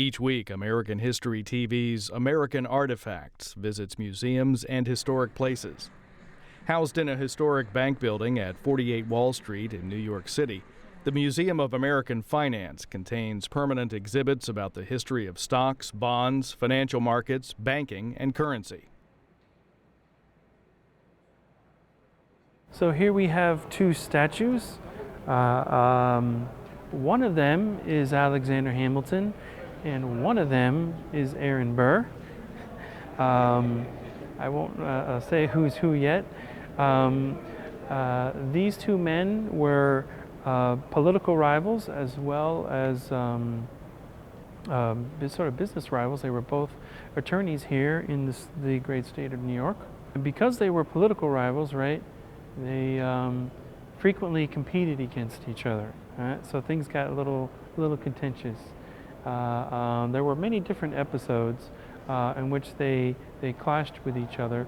Each week, American History TV's American Artifacts visits museums and historic places. Housed in a historic bank building at 48 Wall Street in New York City, the Museum of American Finance contains permanent exhibits about the history of stocks, bonds, financial markets, banking, and currency. So here we have two statues. One of them is Alexander Hamilton, and one of them is Aaron Burr. I won't say who's who yet. These two men were political rivals as well as sort of business rivals. They were both attorneys here in the great state of New York. And because they were political rivals, right, they frequently competed against each other. Right? So things got a little contentious. There were many different episodes in which they clashed with each other.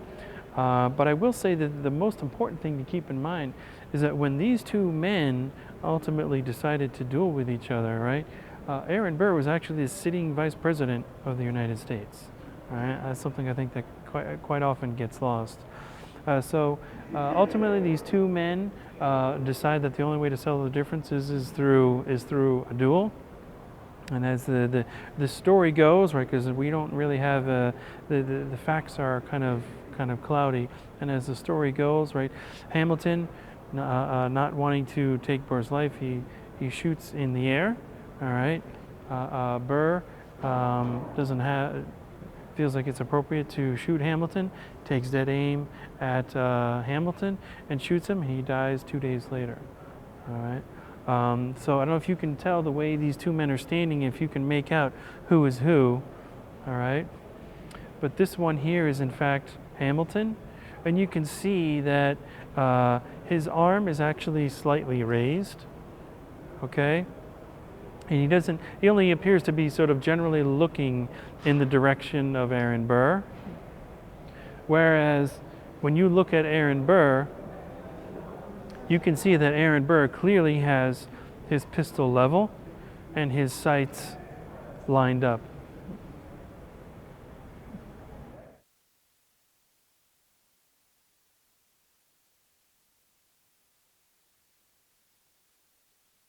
But I will say that the most important thing to keep in mind is that when these two men ultimately decided to duel with each other, right, Aaron Burr was actually the sitting vice president of the United States. Right? That's something I think that quite often gets lost. So ultimately, these two men decide that the only way to settle the differences is through a duel. And as the story goes, right, because we don't really have the facts are kind of cloudy, and as the story goes, right, Hamilton, not wanting to take Burr's life, he shoots in the air. All right, Burr feels like it's appropriate to shoot Hamilton, takes dead aim at Hamilton and shoots him. He dies 2 days later. All right. So I don't know if you can tell the way these two men are standing, if you can make out who is who. All right. But this one here is in fact Hamilton, and you can see that his arm is actually slightly raised. Okay. And he only appears to be sort of generally looking in the direction of Aaron Burr. Whereas when you look at Aaron Burr, you can see that Aaron Burr clearly has his pistol level and his sights lined up.